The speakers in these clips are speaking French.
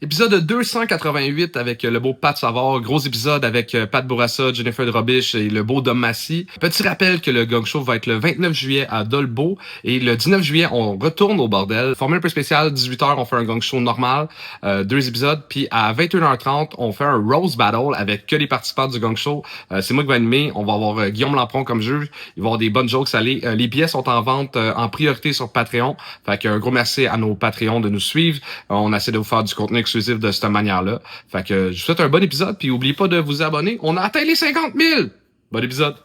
Épisode 288 avec le beau Pat Savard. Gros épisode avec Pat Bourassa, Jennifer Drobish et le beau Dom Massy. Petit rappel que le Gong Show va être le 29 juillet à Dolbeau. Et le 19 juillet, on retourne au bordel. Formule un peu spéciale, 18h, on fait un Gong Show normal. 2 épisodes. Puis à 21h30, on fait un Rose Battle avec que les participants du Gong Show. C'est moi qui vais animer. On va avoir Guillaume Lampron comme juge. Il va y avoir des bonnes jokes salées. Les billets sont en vente en priorité sur Patreon. Fait qu'un gros merci à nos Patreons de nous suivre. On essaie de vous faire du contenu exclusif de cette manière-là. Fait que je vous souhaite un bon épisode, puis n'oubliez pas de vous abonner. On a atteint les 50 000! Bon épisode!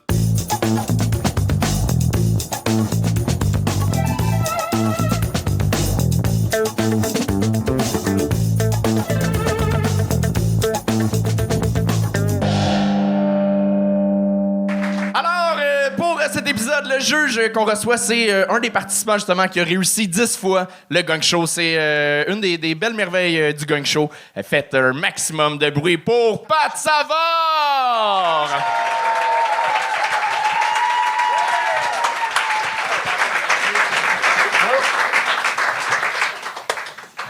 Le juge qu'on reçoit, c'est un des participants justement qui a réussi 10 fois le Gong Show. C'est une des belles merveilles du Gong Show. Faites un maximum de bruit pour Pat Savard!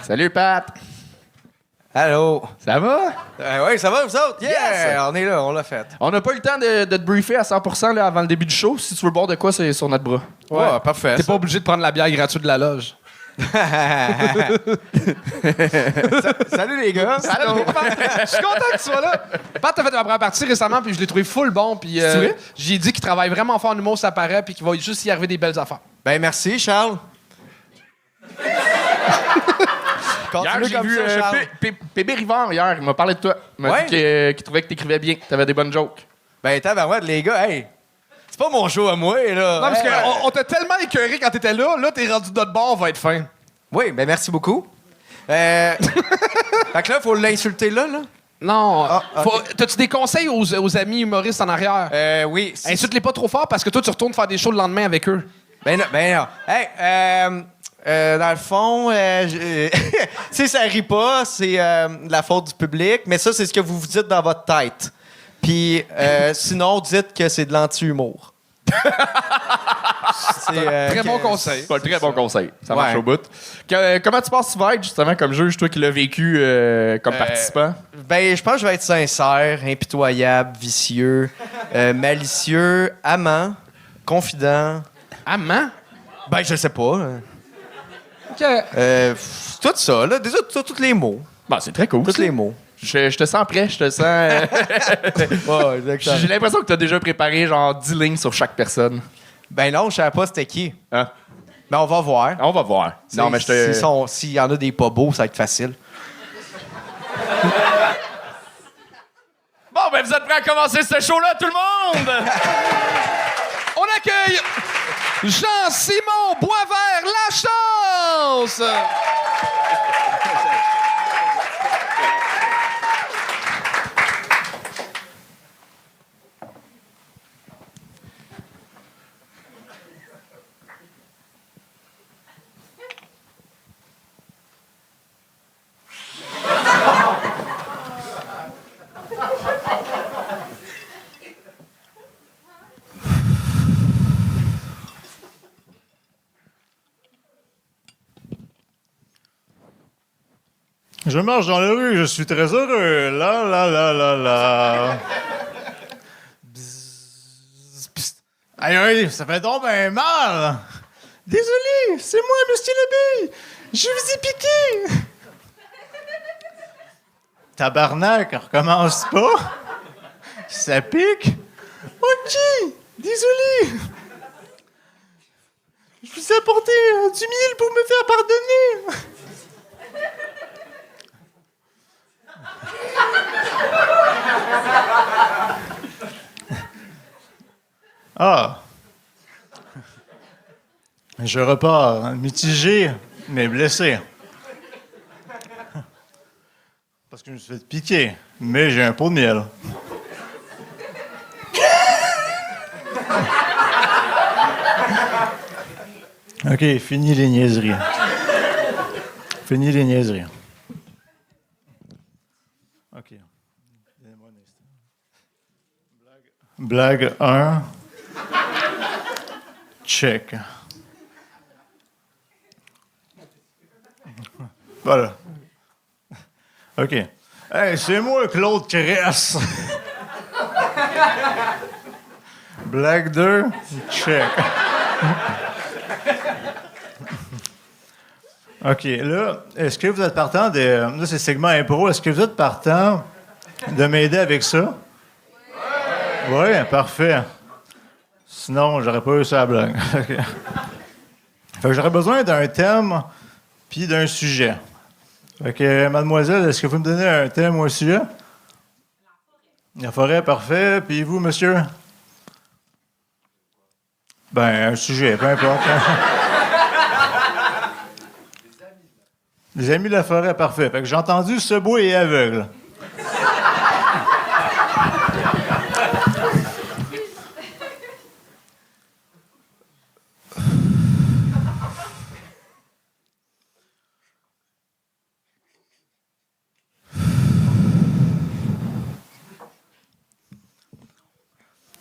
Salut Pat! Allô? Ça va? Oui, ça va, vous autres? Yeah! Yes! On est là, on l'a fait. On n'a pas eu le temps de te briefer à 100% là, avant le début du show. Si tu veux boire de quoi, c'est sur notre bras. Ouais, parfait. T'es pas obligé de prendre la bière gratuite de la loge. Salut les gars! Salut, je suis content que tu sois là. Pat, t'as fait ma première partie récemment, puis je l'ai trouvé full bon. Puis vrai? j'ai dit qu'il travaille vraiment fort en humour, ça paraît, puis qu'il va juste y arriver des belles affaires. Ben merci, Charles. Hier, Continue j'ai comme vu ça, Charles. Pébé Rivard hier, il m'a parlé de toi. Il m'a Ouais? dit qu'il trouvait que t'écrivais bien, que t'avais des bonnes jokes. Ben tabarouette, les gars, hey! C'est pas mon show à moi, là. Non, parce Hey. qu'on t'a tellement écœuré quand t'étais là, t'es rendu de notre bord, on va être fin. Oui, ben merci beaucoup. Fait que là, faut l'insulter là. Non. Ah, T'as-tu des conseils aux amis humoristes en arrière? Oui. Insulte-les pas trop fort parce que toi, tu retournes faire des shows le lendemain avec eux. Ben non. Hey, dans le fond, si ça rit pas, c'est la faute du public, mais ça, c'est ce que vous vous dites dans votre tête. Puis sinon, dites que c'est de l'anti-humour. Très bon conseil. C'est un très bon conseil. Ça marche Ouais. au bout. Comment tu penses que tu vas être, justement, comme juge, toi qui l'as vécu comme participant? Ben, je pense que je vais être sincère, impitoyable, vicieux, malicieux, amant, confident. Amant? Ben, je sais pas. OK. Tout ça, là. Déjà, tous les mots. Bah, c'est très cool. Tous les mots. Je te sens prêt, je te sens... Ouais, exactement. J'ai l'impression que t'as déjà préparé genre 10 lignes sur chaque personne. Ben non, je savais pas c'était qui. Hein? Mais on va voir. On va voir. Non, mais je te... S'il y en a des pas beaux, ça va être facile. Bon, ben vous êtes prêts à commencer ce show-là, tout le monde? On accueille Jean-Simon Boisvert Lachance! Je marche dans la rue, je suis très heureux. La la la la la. Bzzz, psst. Aïe aïe, ça fait donc ben mal. Désolé, c'est moi, Monsieur Lebé. Je vous ai piqué. Tabarnak, on recommence pas. Ça pique. Ok, désolé. Je vous ai apporté du miel pour me faire pardonner. Ah. Je repars mitigé, mais blessé. Parce que je me suis fait piquer, mais j'ai un pot de miel. OK, fini les niaiseries. Fini les niaiseries. OK. Donnez-moi un instant. Blague 1. Check. Voilà. OK. Hey, c'est moi, Claude Cress. Blague 2, check. OK, là, est-ce que vous êtes partant de... Là, c'est segment impro. Est-ce que vous êtes partant de m'aider avec ça? Oui, parfait. Sinon, j'aurais pas eu ça à la blague. OK. Fait que j'aurais besoin d'un thème puis d'un sujet. Fait que, mademoiselle, est-ce que vous me donnez un thème ou un sujet? La forêt, parfait. Puis vous, monsieur? Ben, un sujet, peu importe. Les amis de la forêt, parfait. Fait que j'ai entendu ce bois est aveugle.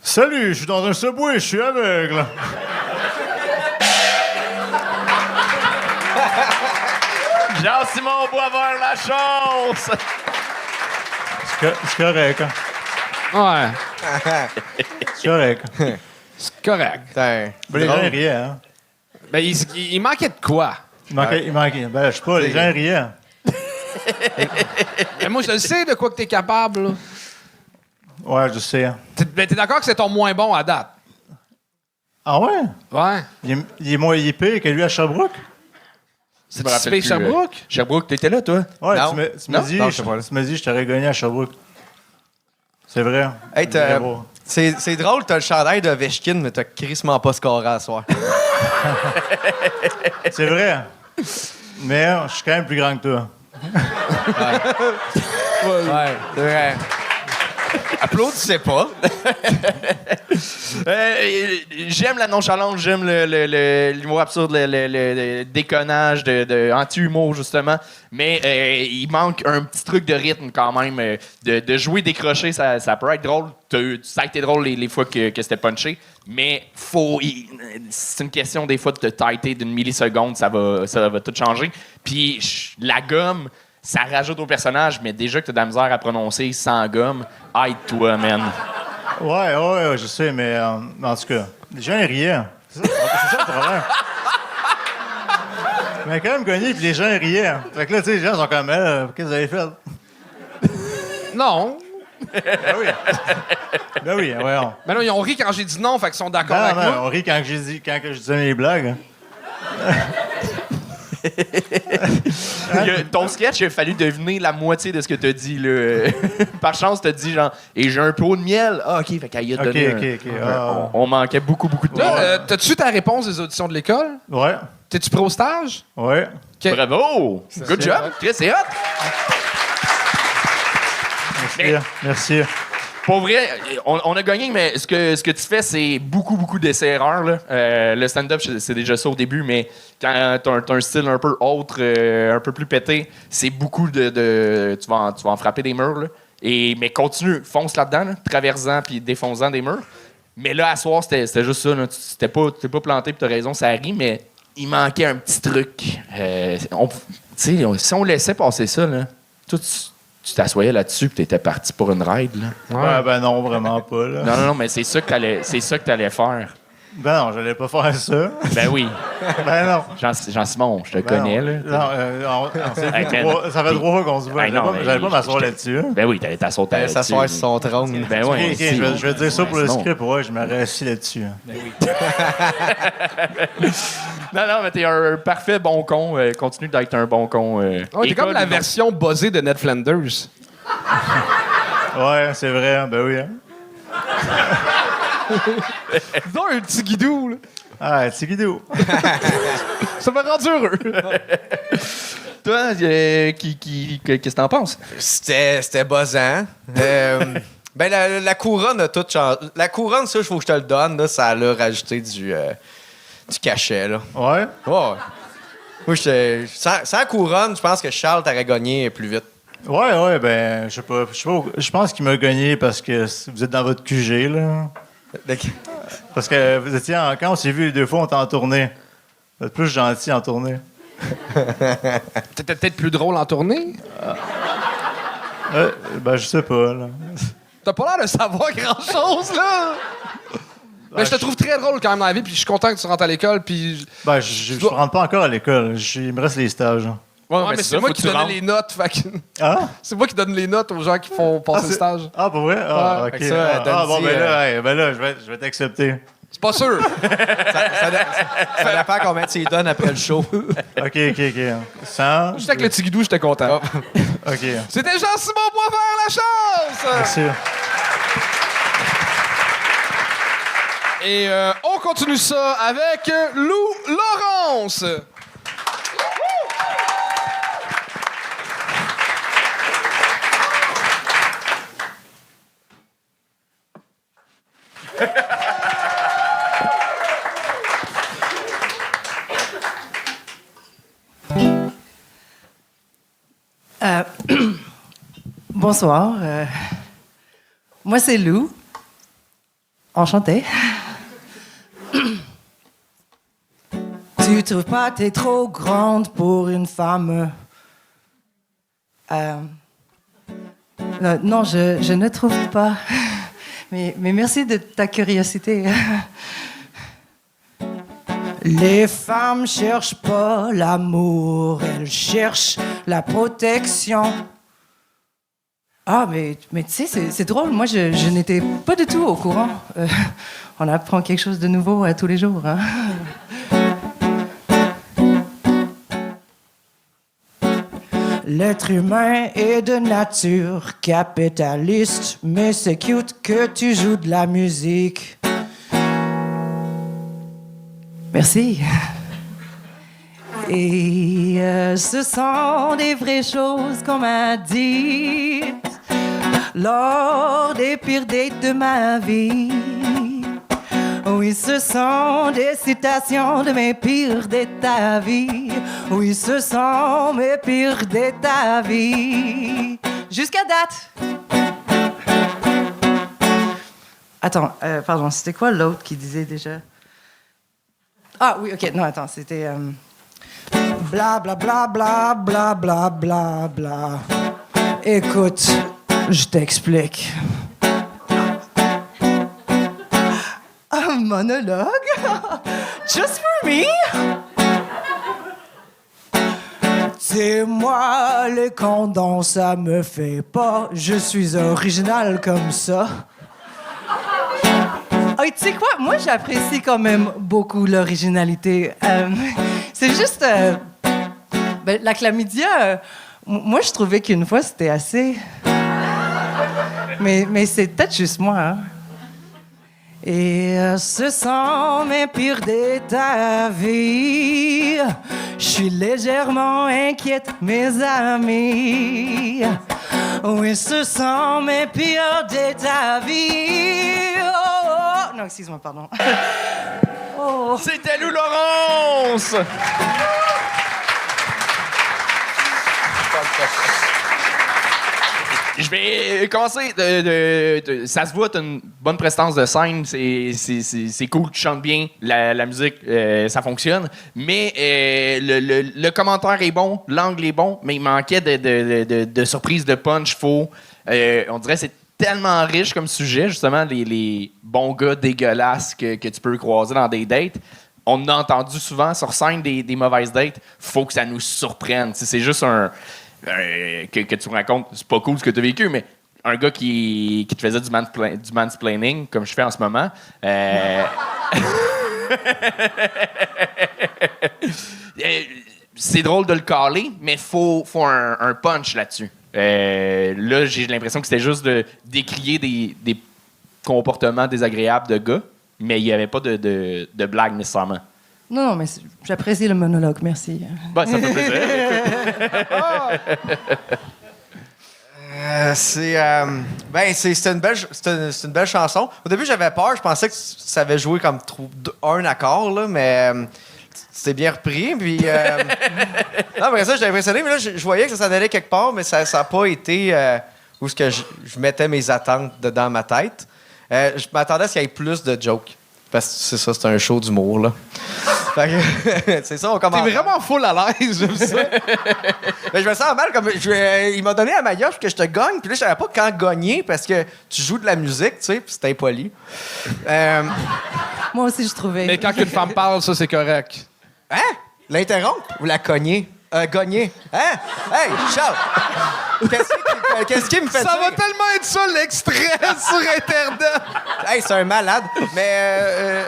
Salut, je suis dans un subway, je suis aveugle. Jean-Simon Boisvert la chance! C'est correct, hein? Ouais. C'est correct. C'est correct. Putain. Ben, les gens riaient, hein? Ben, il manquait de quoi? Il manquait. Ben, je sais pas, les gens riaient. Mais moi, je le sais de quoi que t'es capable, là. Ouais, je sais. Hein. T'es d'accord que c'est ton moins bon à date? Ah ouais? Ouais. Il est pire que lui à Sherbrooke? C'est typé Sherbrooke? Sherbrooke, t'étais là, toi? Ouais, Non. tu m'as dit, Non, je sais pas. tu m'as dit, je t'aurais gagné à Sherbrooke. C'est vrai. Hey, Bravo. c'est drôle, t'as le chandail de Ovechkin, mais t'as crissement pas scoré à soir. C'est vrai. Mais je suis quand même plus grand que toi. Ouais, c'est vrai. Applaudissez pas. J'aime la nonchalance, j'aime l'humour absurde, le déconnage de anti-humour, justement. Mais il manque un petit truc de rythme quand même. De jouer décroché, ça peut être drôle. Ça a été drôle les fois que c'était punché. Mais c'est une question des fois de te tighter d'une milliseconde, ça va tout changer. Puis la gomme, ça rajoute au personnage, mais déjà que t'as de la misère à prononcer sans gomme, aide-toi, man. Ouais, je sais, mais en tout cas, les gens ils riaient. C'est ça le problème. Mais quand même gagné, puis les gens ils riaient. Fait que là, tu sais, les gens sont comme, qu'est-ce que vous avez fait? Non. Ben oui. Ben oui, voyons. Ben non, ils ont ri quand j'ai dit non, fait qu'ils sont d'accord Non, avec non, moi. on rit quand je disais mes blagues. Ton sketch, il a fallu deviner la moitié de ce que t'as dit, là. Par chance, t'as dit, genre, et j'ai un pot de miel. Ah, OK, fait qu'elle y a donné on manquait beaucoup de temps. Là, t'as-tu ta réponse des auditions de l'école? Ouais, T'es-tu pro stage? ouais. OK. Bravo! Good job! Chris, c'est hot! Merci. Pour vrai, on a gagné, mais ce que tu fais, c'est beaucoup d'essais-erreurs, là. Le stand-up, c'est déjà ça au début, mais quand t'as un style un peu autre, un peu plus pété, c'est beaucoup de tu vas en frapper des murs, là. Mais continue, fonce là-dedans, là, traversant puis défonçant des murs. Mais là, à soir, c'était juste ça, là. T'es pas planté, puis t'as raison, ça rit, mais il manquait un petit truc. Tu sais, si on laissait passer ça, là, tout... Tu t'assoyais là-dessus et t'étais parti pour une ride, là. Ouais, ben non, vraiment pas, là. Non, mais c'est ça que t'allais faire. Ben non, j'allais pas faire ça. Ben oui. Ben non. Jean-Simon, je te Ben connais, non. là. Non, on s'est Hey, vu man. ça fait 3 fois qu'on se voit. Hey, non, J'allais pas mais m'asseoir je- là-dessus. Hein. Ben oui, t'allais t'asseoir là-dessus. S'asseoir sur son trône. Ben OK, oui. je vais dire ça pour le Sinon- script. Ouais, je m'aurais assis là-dessus. Hein. Non, mais t'es un parfait bon con. Continue d'être un bon con. Ouais, t'es comme la version buzzée de Ned Flanders. Ouais, c'est vrai. Ben oui. Hein. Non, un petit guidou, là. Ah, c'est guidou. Ça m'a rendu heureux. Toi, qu'est-ce que t'en penses? C'était buzzant. Ben, la couronne a tout changé. La couronne, ça, il faut que je te le donne. Là, ça l'a rajouté du cachet. Là. Ouais. Ouais. Moi, sans couronne, je pense que Charles t'aurait gagné plus vite. Ouais, ben, je sais pas. Je pense qu'il m'a gagné parce que vous êtes dans votre QG, là. Parce que vous étiez quand on s'est vu les 2 fois, on était en tournée. Vous êtes plus gentil en tournée. T'étais peut-être plus drôle en tournée? Ben, je sais pas, là. T'as pas l'air de savoir grand-chose, là! Mais je te trouve très drôle quand même dans la vie, puis je suis content que tu rentres à l'école, puis... Ben, je rentre pas encore à l'école. Il me reste les stages. Ouais, mais c'est moi qui donnais les notes, fait que... Ah? C'est moi qui donne les notes aux gens qui font passer le stage. Ah, pour vrai? Ah, Ouais. OK. Fait que ça, Bon, donne-y, ben là, je vais t'accepter. C'est pas sûr. Ça dépend combien tu y donnes après le show. OK. 100. Juste avec le petit guidou, j'étais content. OK. C'était Jean-Simon Boisvert, la chance! Merci. Et on continue ça avec Lou Laurence. Bonsoir. Moi, c'est Lou. Enchantée. Tu trouves pas t'es trop grande pour une femme? Non, je ne trouve pas. Mais merci de ta curiosité. Les femmes cherchent pas l'amour, elles cherchent la protection. Ah, mais tu sais, c'est drôle. Moi, je n'étais pas du tout au courant. On apprend quelque chose de nouveau tous les jours. Hein? L'être humain est de nature capitaliste, mais c'est cute que tu joues de la musique. Merci. Et ce sont des vraies choses qu'on m'a dites lors des pires dates de ma vie. Oui, ce sont des citations de mes pires dates de ta vie. Oui, ce sont mes pires dates de ta vie. Jusqu'à date. Attends, pardon, c'était quoi l'autre qui disait déjà? Ah oui, ok, non, attends, c'était... Bla bla bla bla bla bla bla bla. Écoute, je t'explique. Un monologue? Just for me? C'est moi, les condoms, ça me fait pas. Je suis original comme ça. Oh, tu sais quoi? Moi, j'apprécie quand même beaucoup l'originalité. C'est juste... la chlamydia, moi, je trouvais qu'une fois, c'était assez... Mais c'est peut-être juste moi, hein? Et ce sont mes pires de ta vie. Je suis légèrement inquiète, mes amis. Oui, ce sont mes pires de ta vie. Oh, oh. Non, excuse-moi, pardon. Oh. C'était Lou Laurence! Je vais commencer. Ça se voit, t'as une bonne prestance de scène. C'est cool, tu chantes bien. La musique, ça fonctionne. Mais le commentaire est bon, l'angle est bon, mais il manquait de surprise, de punch faux. On dirait que c'est tellement riche comme sujet, justement, les bons gars dégueulasses que tu peux croiser dans des dates. On a entendu souvent sur scène des mauvaises dates. Faut que ça nous surprenne. T'sais, c'est juste que tu me racontes, c'est pas cool ce que tu as vécu, mais un gars qui te faisait du mansplaining, comme je fais en ce moment, c'est drôle de le caler, mais faut un punch là-dessus. Là, j'ai l'impression que c'était juste de décrier des comportements désagréables de gars, mais il n'y avait pas de blague nécessairement. Non, mais j'apprécie le monologue, merci. Ben, ça fait plaisir. C'est une belle chanson. Au début, j'avais peur. Je pensais que ça avait joué comme un accord, là, mais c'était bien repris. Puis, non, après ça, j'étais impressionné. Mais là, je voyais que ça s'en allait quelque part, mais ça n'a pas été où ce que je mettais mes attentes dans ma tête. Je m'attendais à ce qu'il y ait plus de jokes. Parce que c'est ça, c'est un show d'humour, là. Fait que, c'est ça, on commence. T'es vraiment full à l'aise, j'aime ça. Mais je me sens mal comme. Il m'a donné à ma gueule que je te gagne, puis là, je savais pas quand gagner parce que tu joues de la musique, tu sais, puis c'était impoli. Moi aussi, je trouvais. Mais quand une femme parle, ça, c'est correct. Hein? L'interrompre ou la cogner? Gagner. Hein? Hey, Charles! Qu'est-ce qui me fait Ça dire? va tellement être ça, l'extrait sur Internet! Hey, c'est un malade. Mais.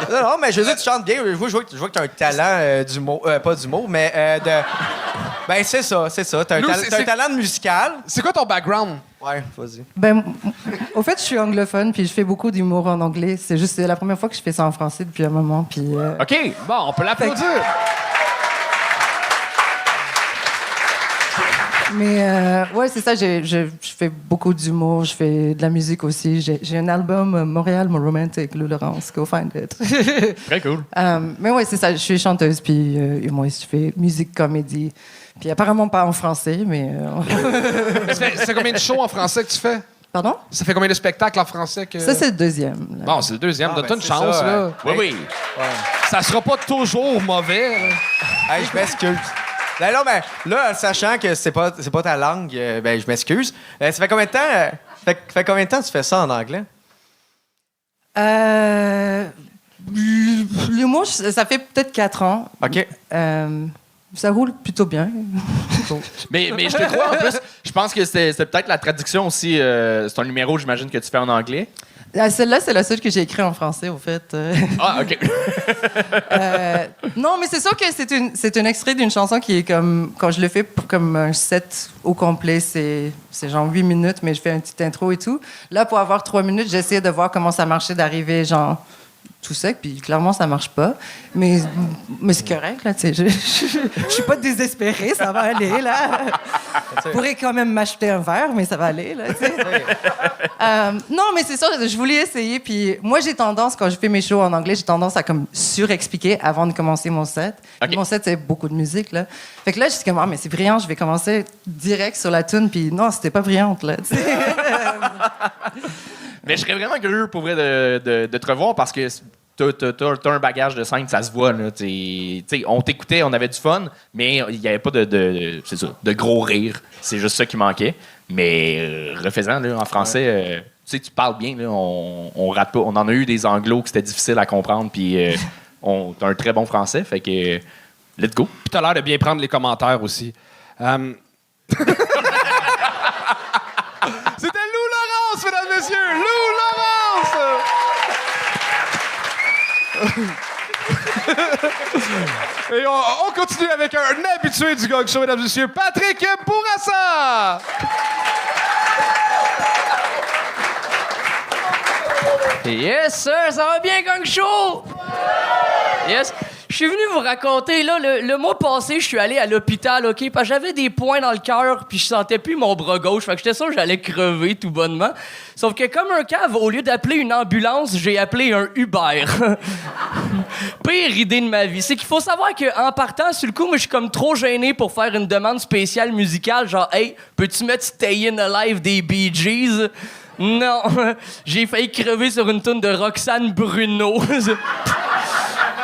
Non, mais je veux dire, tu chantes bien. Je vois que tu as un talent d'humour. Pas d'humour, mais de. Ben, c'est ça. T'as Lou, un talent de musical. C'est quoi ton background? Ouais, vas-y. Ben, au fait, je suis anglophone, puis je fais beaucoup d'humour en anglais. C'est juste la première fois que je fais ça en français depuis un moment, puis... OK, bon, on peut l'applaudir. Mais ouais, c'est ça, je fais beaucoup d'humour, je fais de la musique aussi. J'ai un album, Montréal, mon romantic, Lou Laurence, go find it. Très cool. Mais ouais, c'est ça, je suis chanteuse, puis humoriste, je fais musique, comédie. Puis apparemment pas en français, mais... Ça fait combien de shows en français que tu fais? Pardon? Ça fait combien de spectacles en français que... Ça, c'est le deuxième. Là. Bon, c'est le deuxième. Donne-toi une c'est chance, ça, là. Oui. Ça sera pas toujours mauvais. Là. Hey, je m'excuse. Ben non, mais là, sachant que c'est pas ta langue, ben je m'excuse. Ça fait combien de temps? Fait combien de temps tu fais ça en anglais? L'humour, ça fait peut-être 4 ans. OK. Ça roule plutôt bien. Mais je te crois, en plus. Je pense que c'était peut-être la traduction aussi. C'est un numéro, j'imagine, que tu fais en anglais. Celle-là, c'est la seule que j'ai écrite en français, au fait. Ah, OK. Non, mais c'est sûr que c'est un extrait d'une chanson qui est comme... Quand je le fais comme un set au complet, c'est genre 8 minutes, mais je fais une petite intro et tout. Là, pour avoir 3 minutes, j'essaie de voir comment ça marchait d'arriver, genre... tout sec, puis clairement, ça marche pas. Mais c'est correct, là, tu sais. Je suis pas désespérée, ça va aller, là. Je pourrais quand même m'acheter un verre, mais ça va aller, là, tu sais. Non, mais c'est sûr, je voulais essayer, puis moi, j'ai tendance, quand je fais mes shows en anglais, j'ai tendance à comme surexpliquer avant de commencer mon set. Okay. Mon set, c'est beaucoup de musique, là. Fait que là, je suis comme, ah, mais c'est brillant, je vais commencer direct sur la tune, puis non, c'était pas brillante, là, tu sais. Mais je serais vraiment curieux pour vrai de te revoir parce que t'as un bagage de scène, ça se voit. Là, t'sais, on t'écoutait, on avait du fun, mais il n'y avait pas de gros rire. C'est juste ça qui manquait. Mais refaisant là, en français, tu parles bien. Là, on rate pas. On en a eu des anglos que c'était difficile à comprendre. Puis t'as un très bon français. Fait que let's go. Puis t'as l'air de bien prendre les commentaires aussi. C'était Lou Laurence, mesdames et messieurs! Lou Laurence! Et on continue avec un habitué du Gong Show, mesdames et messieurs, Patrick Bourassa! Yes, sir, ça va bien, Gang Show? Yes. Je suis venu vous raconter, là, le mois passé, je suis allé à l'hôpital, OK? Parce que j'avais des points dans le cœur, puis je sentais plus mon bras gauche. Fait que j'étais sûr que j'allais crever tout bonnement. Sauf que comme un cave, au lieu d'appeler une ambulance, j'ai appelé un Uber. Pire idée de ma vie. C'est qu'il faut savoir qu'en partant, sur le coup, moi, je suis comme trop gêné pour faire une demande spéciale musicale, genre, « Hey, peux-tu mettre Stayin' Alive des Bee Gees? » Non, j'ai failli crever sur une toune de Roxane Bruno.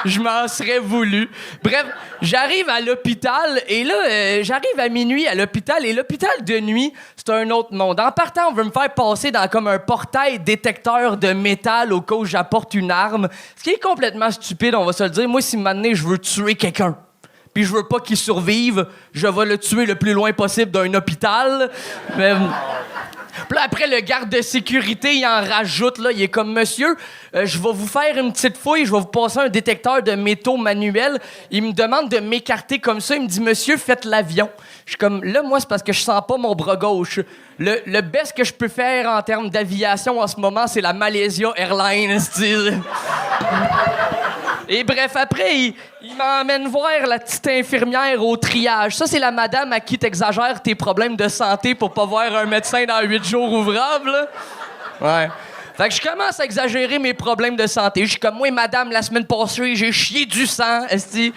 Je m'en serais voulu. Bref, j'arrive à l'hôpital et là, j'arrive à minuit à l'hôpital et l'hôpital de nuit, c'est un autre monde. En partant, on veut me faire passer dans comme un portail détecteur de métal au cas où j'apporte une arme. Ce qui est complètement stupide, on va se le dire. Moi, si maintenant je veux tuer quelqu'un, puis je veux pas qu'il survive, je vais le tuer le plus loin possible d'un hôpital. Mais... Puis là, après, le garde de sécurité, il en rajoute, là. Il est comme, monsieur, je vais vous faire une petite fouille, je vais vous passer un détecteur de métaux manuel. Il me demande de m'écarter comme ça. Il me dit, monsieur, faites l'avion. Je suis comme, là, moi, c'est parce que je sens pas mon bras gauche. Le best que je peux faire en termes d'aviation en ce moment, c'est la Malaysia Airlines, style. Et bref, après, il m'emmène voir la petite infirmière au triage. Ça, c'est la madame à qui t'exagères tes problèmes de santé pour pas voir un médecin dans 8 jours ouvrables. Là. Ouais. Fait que je commence à exagérer mes problèmes de santé. Je suis comme, moi, madame, la semaine passée, j'ai chié du sang, esti.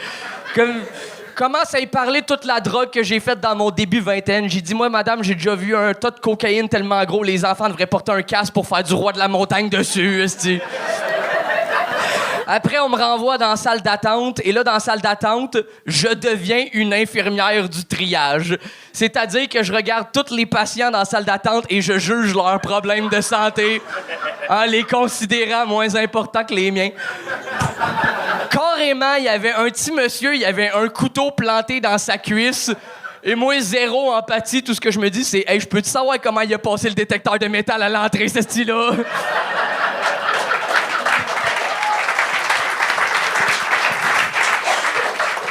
Commence à y parler toute la drogue que j'ai faite dans mon début vingtaine. J'ai dit, moi, madame, j'ai déjà vu un tas de cocaïne tellement gros, les enfants devraient porter un casque pour faire du roi de la montagne dessus, esti. Après, on me renvoie dans la salle d'attente. Et là, dans la salle d'attente, je deviens une infirmière du triage. C'est-à-dire que je regarde tous les patients dans la salle d'attente et je juge leurs problèmes de santé en les considérant moins importants que les miens. Carrément, il y avait un petit monsieur, il y avait un couteau planté dans sa cuisse. Et moi, zéro empathie. Tout ce que je me dis, c'est « Hey, je peux-tu savoir comment il a passé le détecteur de métal à l'entrée, ce style-là? »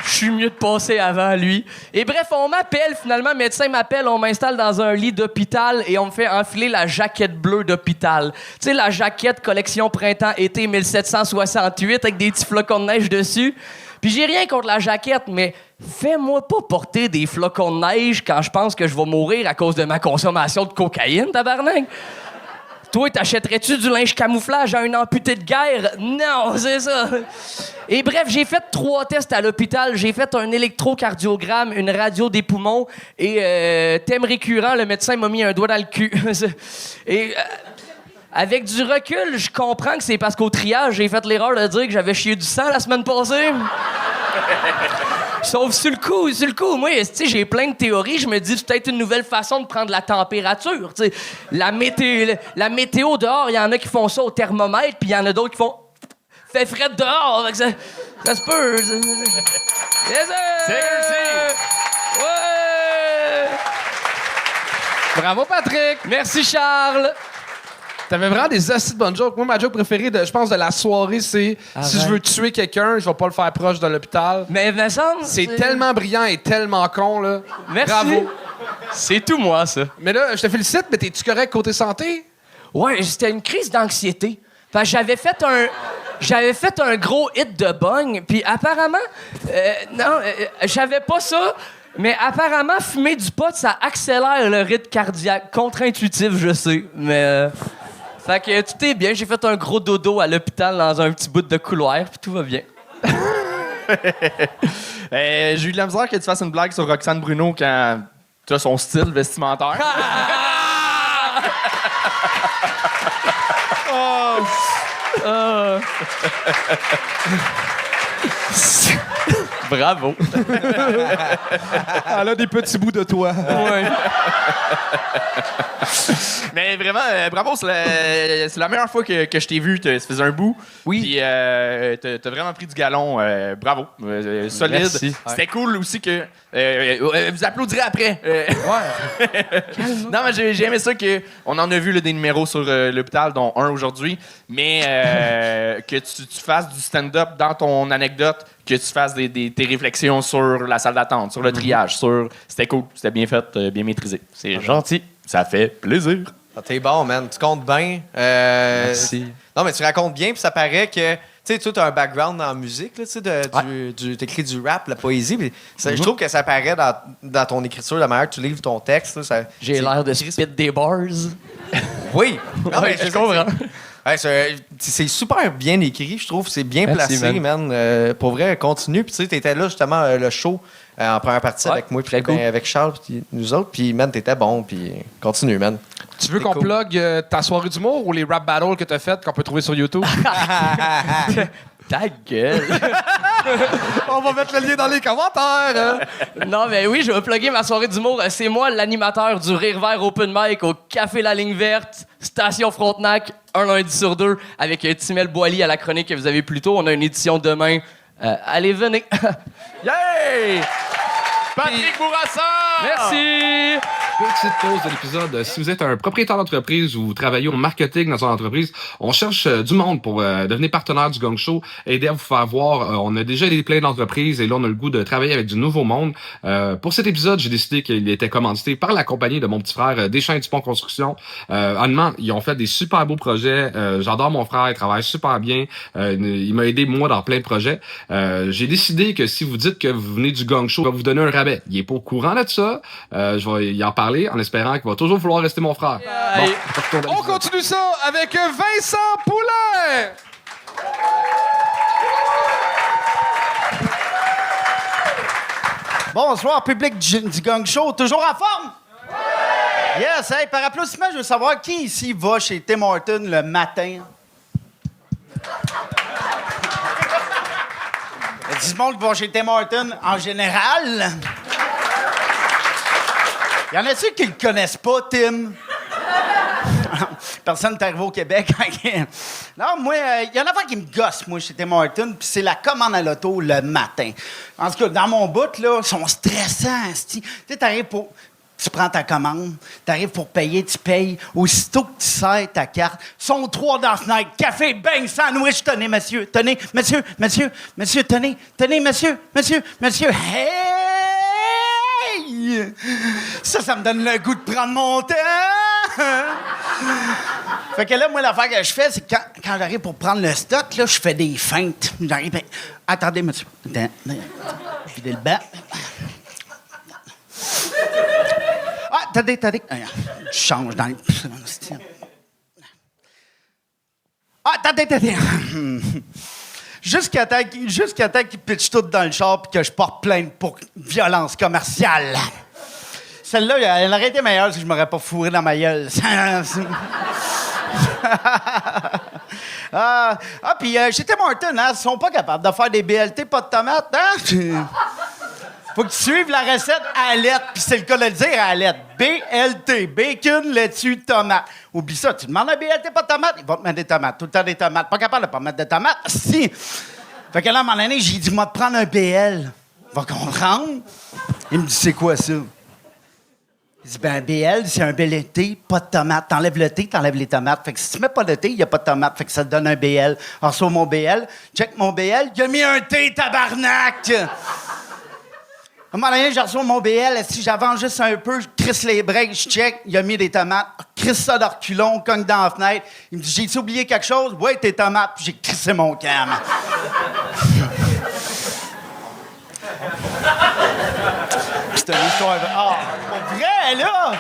Je suis mieux de passer avant lui. Et bref, on m'appelle, finalement, le médecin m'appelle, on m'installe dans un lit d'hôpital et on me fait enfiler la jaquette bleue d'hôpital. Tu sais, la jaquette collection printemps-été 1768 avec des petits flocons de neige dessus. Puis j'ai rien contre la jaquette, mais fais-moi pas porter des flocons de neige quand je pense que je vais mourir à cause de ma consommation de cocaïne, tabarnak. Toi, t'achèterais-tu du linge camouflage à un amputé de guerre? Non, c'est ça. Et bref, j'ai fait 3 tests à l'hôpital. J'ai fait un électrocardiogramme, une radio des poumons et thème récurrent, le médecin m'a mis un doigt dans le cul. Et avec du recul, je comprends que c'est parce qu'au triage, j'ai fait l'erreur de dire que j'avais chié du sang la semaine passée. Sauf sur le coup, moi, j'ai plein de théories. Je me dis, c'est peut-être une nouvelle façon de prendre la température. T'sais. La météo dehors, il y en a qui font ça au thermomètre, puis il y en a d'autres qui font fait frais dehors. Ça se peut. Yes, sir! C'est réussi! Ouais! Bravo, Patrick! Merci, Charles! T'avais vraiment des assis de bonnes jokes. Moi, ma joke préférée, je pense, de la soirée, c'est si je veux tuer quelqu'un, je vais pas le faire proche de l'hôpital. Mais Vincent, C'est tellement brillant et tellement con, là. Merci. Bravo. C'est tout moi, ça. Mais là, je te félicite, mais t'es-tu correct côté santé? Ouais, c'était une crise d'anxiété. Parce que j'avais fait un gros hit de bong, puis apparemment... j'avais pas ça, mais apparemment, fumer du pot, ça accélère le rythme cardiaque. Contre-intuitif, je sais, mais... Fait que tout est bien. J'ai fait un gros dodo à l'hôpital dans un petit bout de couloir, puis tout va bien. J'ai eu de la misère que tu fasses une blague sur Roxane Bruno quand tu as son style vestimentaire. Bravo. Elle a des petits bouts de toi. Ouais. Mais vraiment, bravo, c'est la meilleure fois que je t'ai vu. Ça faisait un bout. Oui. Puis t'as vraiment pris du galon. Bravo. Solide. Merci. C'était cool aussi que... vous applaudirez après. Non, mais j'ai aimé ça qu'on en a vu là, des numéros sur l'hôpital, dont un aujourd'hui. Mais que tu fasses du stand-up dans ton anecdote, que tu fasses tes réflexions sur la salle d'attente, sur le triage, C'était cool, c'était bien fait, bien maîtrisé. C'est gentil. Ça fait plaisir. Ah, t'es bon, man. Tu comptes bien. Merci. Non, mais tu racontes bien, puis ça paraît que... Tu sais, tu as un background en musique, là, tu sais, t'écris du rap, la poésie. Puis je trouve que ça paraît dans ton écriture, la manière que tu livres ton texte. Là, J'ai l'air de spit des bars. Oui. Non, mais je comprends. Ouais, c'est super bien écrit, je trouve. C'est bien Merci, placé, man. Pour vrai, continue. Puis tu sais, t'étais là, justement, le show en première partie Ouais, avec moi, puis très cool. avec Charles, puis nous autres. Puis, man, t'étais bon, puis continue, man. Tu veux qu'on cool. plug ta soirée d'humour ou les rap battles que t'as faites qu'on peut trouver sur YouTube? Ta gueule! On va mettre le lien dans les commentaires! Non, mais oui, je vais plugger ma soirée d'humour. C'est moi, l'animateur du Rire Vert Open Mic au Café La Ligne Verte, Station Frontenac, un lundi sur 2, avec Timel Boily à la chronique que vous avez plus tôt. On a une édition demain. Allez, venez! Yay! Patrick Bourassa! Merci! Petite pause de l'épisode. Si vous êtes un propriétaire d'entreprise ou vous travaillez au marketing dans une entreprise, on cherche du monde pour devenir partenaire du Gong Show, aider à vous faire voir. On a déjà des plein d'entreprises et là, on a le goût de travailler avec du nouveau monde. Pour cet épisode, j'ai décidé qu'il était commandité par la compagnie de mon petit frère, Deschamps Dupont Construction. Honnêtement, ils ont fait des super beaux projets. J'adore mon frère, il travaille super bien. Il m'a aidé, moi, dans plein de projets. J'ai décidé que si vous dites que vous venez du Gong Show, je vais vous donner un rabais. Il est pas au courant de ça. Je vais y en parler en espérant qu'il va toujours vouloir rester mon frère. Bon, On continue ça avec Vincent Poulain! Bonsoir, public du Gong Show. Toujours en forme? Oui! Yes, hey, par applaudissement, je veux savoir qui ici va chez Tim Hortons le matin. du monde qui va chez Tim Hortons en général. Y en a-tu qui le connaissent pas, Tim? Personne n'est arrivé au Québec. Non, moi, il y en a pas qui me gosse, moi, chez Tim Hortons, puis c'est la commande à l'auto le matin. En tout cas, dans mon bout, là, ils sont stressants. Tu sais, t'arrives pour... Tu prends ta commande, t'arrives pour payer, tu payes. Aussitôt que tu sers ta carte, sont 3 dans la fenêtre. Café, bang, sandwich, tenez, monsieur, tenez, monsieur, tenez, monsieur. Hey! Ça me donne le goût de prendre mon temps. Fait que là, moi, l'affaire que je fais, c'est que quand j'arrive pour prendre le stock, là, je fais des feintes. J'arrive, ben, attendez, monsieur. Videz le banc. Ah, attendez. Je change dans le... Ah, attendez. Jusqu'à temps qu'il pitche tout dans le char puis que je porte plainte pour violence commerciale. Celle-là, elle aurait été meilleure si je m'aurais pas fourré dans ma gueule. Puis chez Tim Hortons, hein, ils sont pas capables de faire des BLT pas de tomates, hein? Faut que tu suives la recette à la lettre, puis c'est le cas de le dire à la lettre. BLT, bacon, laitue, tomate. Oublie ça, tu demandes un BLT pas de tomates, ils vont te mettre des tomates, tout le temps des tomates. Pas capable de pas mettre de tomates? Si! Fait que là, à un moment donné, j'ai dit, moi, de prendre un BL. Il va comprendre. Il me dit, c'est quoi ça? Il dit, ben, un BL, c'est un BLT, pas de tomates. T'enlèves le thé, t'enlèves les tomates. Fait que si tu mets pas de thé, il n'y a pas de tomates. Fait que ça te donne un BL. Alors, sur mon BL, check mon BL, il a mis un thé, tabarnak! À un moment donné, je reçois mon BL, si j'avance juste un peu, je crisse les breaks, je check, il a mis des tomates, crisse ça d'orculon, cogne dans la fenêtre. Il me dit, j'ai-tu oublié quelque chose? Ouais, tes tomates, puis j'ai crissé mon cam. C'est une histoire... Ah, c'est vrai, là!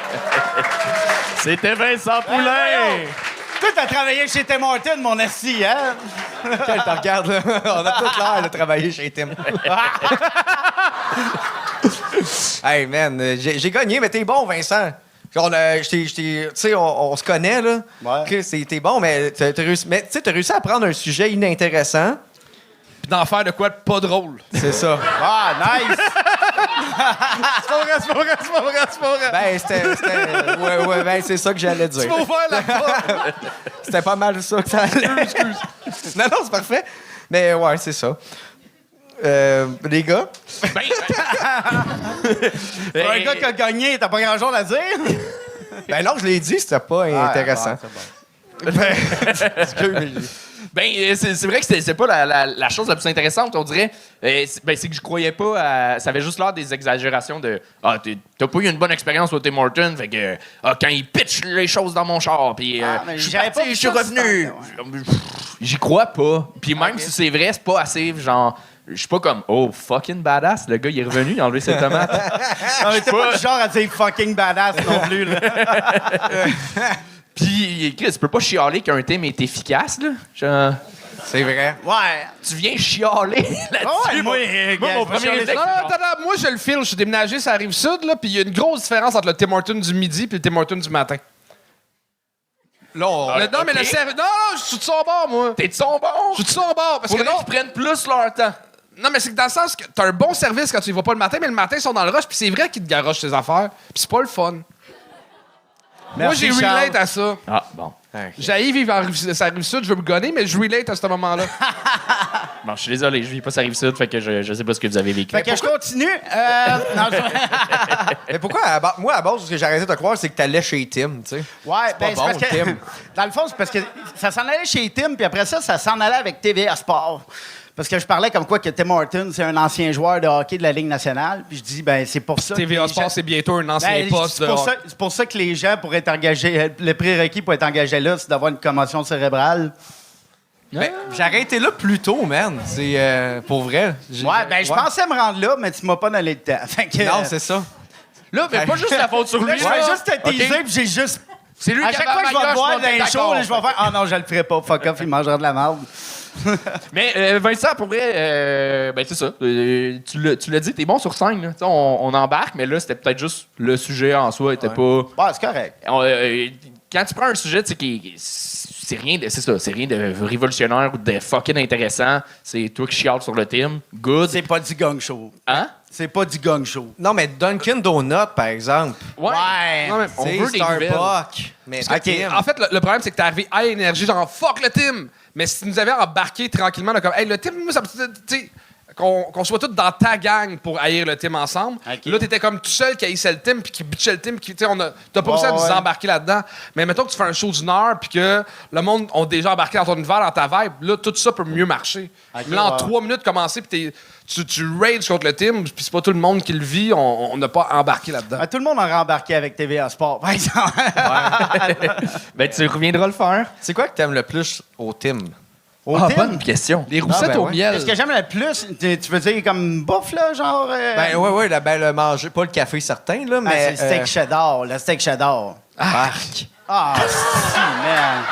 C'était Vincent Poulain! Toi, t'as travaillé chez Tim Hortons, mon assis, hein? Quand tu regardes, là, on a toute l'air de travailler chez Tim. Hey, man, j'ai gagné, mais t'es bon, Vincent. Tu sais, on se connaît, là. Ouais. T'es bon, mais t'as réussi à prendre un sujet inintéressant. Puis d'en faire de quoi de pas drôle. C'est ça. Ah, nice! C'est pas vrai. Ben, ouais, ben, c'est ça que j'allais dire. Tu vas ouvrir la porte. C'était pas mal ça que ça allait. Excuse. Non, c'est parfait. Mais ouais, c'est ça. Les gars? Pour un gars qui a gagné, t'as pas grand-chose à dire? Ben non, je l'ai dit, c'était pas intéressant. C'est vrai que c'est pas la chose la plus intéressante, on dirait. C'est que je croyais pas à... Ça avait juste l'air des exagérations de... Ah, t'as pas eu une bonne expérience au Tim Hortons, fait que... quand il pitch les choses dans mon char, puis... je suis revenu. J'y crois pas. Puis même si c'est vrai, c'est pas assez, genre... Je suis pas comme, oh, fucking badass, le gars, il est revenu, il a enlevé ses tomates. Non, mais t'es pas du genre à dire fucking badass non plus, là. Puis, Chris, tu peux pas chialer qu'un thème est efficace, là. Genre, C'est vrai. Ouais. tu viens chialer là-dessus. Moi, mon premier réflexe, Non, attends, moi, je le file. Je suis déménagé, ça arrive sud, là, puis il y a une grosse différence entre le Tim Hortons du midi et le Tim Hortons du matin. Là, Non, mais le service. Non, je suis de son bord, moi. T'es de son bon? Je suis de son bord. Parce que Faudrait non. qu'ils prennent plus leur temps. Non, mais c'est que dans le sens que t'as un bon service quand tu y vas pas le matin, mais le matin, ils sont dans le rush, puis c'est vrai qu'ils te garochent tes affaires, puis c'est pas le fun. Moi, j'ai relate à ça. Ah, bon. J'haïs vivre ça arrive sud, je veux me gonner, mais je relate à ce moment-là. Bon, je suis désolé, je vis pas ça arrive sud, fait que je sais pas ce que vous avez vécu. Fait que je continue. Non, Mais pourquoi, moi, à base, ce que j'ai arrêté de te croire, c'est que t'allais chez Tim, tu sais. ouais, ben, bon, c'est parce que... Tim. Dans le fond, c'est parce que ça s'en allait chez Tim, puis après ça s'en allait avec TVA Sport. Parce que je parlais comme quoi que Tim Hortons, c'est un ancien joueur de hockey de la Ligue nationale. Puis je dis, ben c'est pour ça... TVA que les Sport, gens- c'est bientôt un ancien Ben, poste. c'est pour ça que les gens, pour être engagés... Le prérequis pour être engagé là, c'est d'avoir une commotion cérébrale. Ben, j'ai arrêté là plus tôt, man. C'est pour vrai. Ouais, ben je pensais me rendre là, mais tu m'as pas donné le temps. Fait que, Non, c'est ça. Là, mais pas juste la faute sur Là, lui. je vais là. juste te teaser, OK? puis j'ai juste... C'est lui À qui chaque avait fois que je vais la te voir gueule, dans les je shows, là, je vais faire « Ah non, je le ferai pas. Fuck off, il mangera de la merde. » Mais Vincent, pour vrai, ben c'est ça. Tu l'as dit, t'es bon sur scène. Là. On embarque, mais là, c'était peut-être juste le sujet en soi était pas... Ouais, c'est correct. Quand tu prends un sujet, tu sais, c'est rien de révolutionnaire ou de fucking intéressant. C'est toi qui chiales sur le team. Good. C'est pas du gong show. Hein? C'est pas du gong show. Non, mais Dunkin' Donut, par exemple. Ouais. Non, mais on C'est veut des nouvelles. Starbucks. Mais Parce que, en fait, le problème, c'est que t'es arrivé à énergie, genre fuck le team. Mais si tu nous avais embarqué tranquillement, là, comme hey, le team, moi, ça me. Tu sais, qu'on soit tous dans ta gang pour haïr le team ensemble. Okay. Là, t'étais comme tout seul qui haïssait le team puis qui bitchait le team. T'as pas réussi à nous embarquer là-dedans. Mais mettons que tu fais un show d'une heure puis que le monde ont déjà embarqué dans ton univers, dans ta vibe, là, tout ça peut mieux marcher. Okay, mais là, en 3 minutes, commencer puis tu rages contre le team puis c'est pas tout le monde qui le vit, on n'a pas embarqué là-dedans. Tout le monde a embarqué avec TVA Sport, par exemple. Ben, tu reviendras le faire. c'est quoi que t'aimes le plus au team? Bonne question. Les roussettes ben au ouais. miel. Ce que j'aime le plus, tu veux dire comme bouffe, là, genre... Ben oui, le manger, pas le café certain, là, Ben, mais... c'est le steak cheddar, le steak cheddar. Arc. Ah, si, man.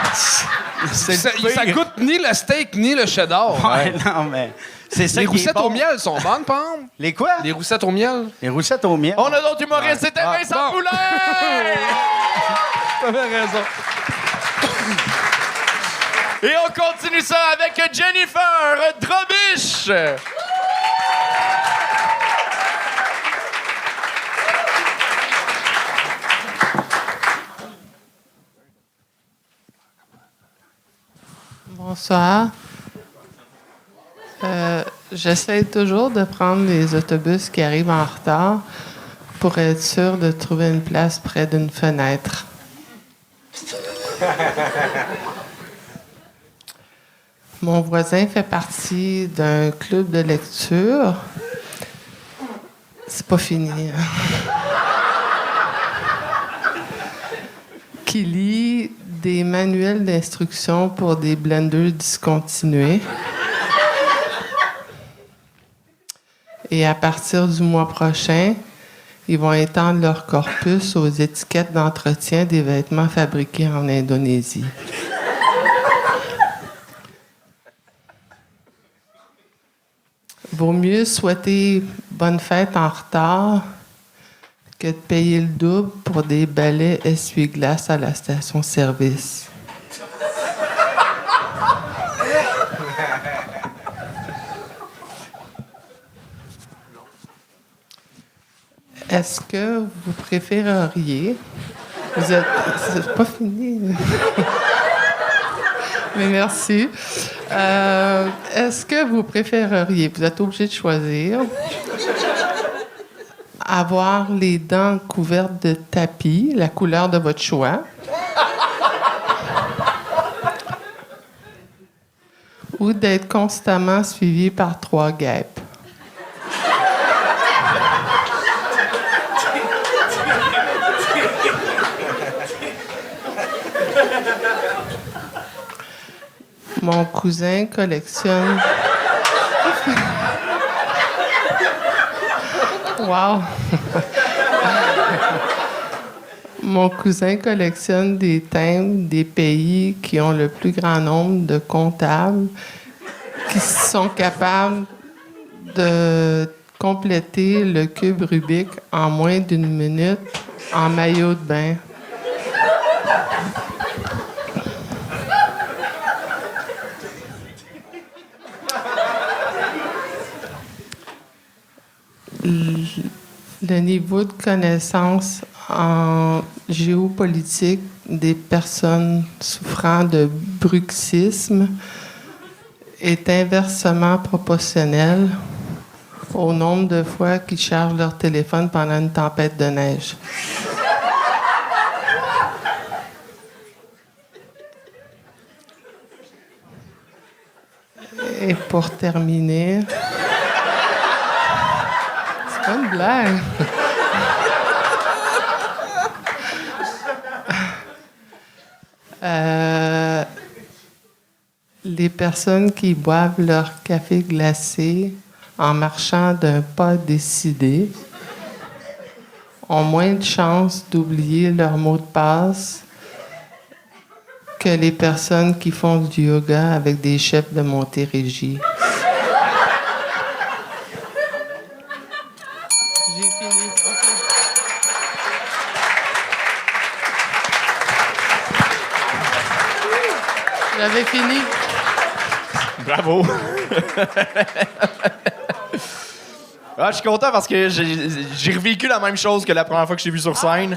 Ça goûte ni le steak ni le cheddar. Ouais, non, mais... C'est ça Les qui est roussettes bon. au miel sont bonnes, par exemple. Les quoi? Les roussettes au miel. Les roussettes au miel. On a d'autres humoristes, c'était Vincent bon. Poulain! T'avais raison. Et on continue ça avec Jennifer Drobiche! Bonsoir. J'essaie toujours de prendre les autobus qui arrivent en retard pour être sûr de trouver une place près d'une fenêtre. Mon voisin fait partie d'un club de lecture. C'est pas fini. Qui lit des manuels d'instruction pour des blenders discontinués. Et à partir du mois prochain, ils vont étendre leur corpus aux étiquettes d'entretien des vêtements fabriqués en Indonésie. Vaut mieux souhaiter bonne fête en retard que de payer le double pour des balais essuie-glace à la station-service. Est-ce que vous préféreriez... Vous êtes... C'est pas fini. Mais merci. Est-ce que vous préféreriez... Vous êtes obligé de choisir... avoir les dents couvertes de tapis, la couleur de votre choix, ou d'être constamment suivi par 3 guêpes. Mon cousin collectionne... Wow! Mon cousin collectionne des timbres des pays qui ont le plus grand nombre de comptables qui sont capables de compléter le cube Rubik en moins d'1 minute en maillot de bain. Le niveau de connaissance en géopolitique des personnes souffrant de bruxisme est inversement proportionnel au nombre de fois qu'ils chargent leur téléphone pendant une tempête de neige. Et pour terminer... C'est pas une blague. Les personnes qui boivent leur café glacé en marchant d'un pas décidé ont moins de chances d'oublier leur mot de passe que les personnes qui font du yoga avec des chefs de Montérégie. J'ai fini. OK. J'avais fini. Bravo. Ah, je suis content parce que j'ai revécu la même chose que la première fois que je t'ai vu sur scène.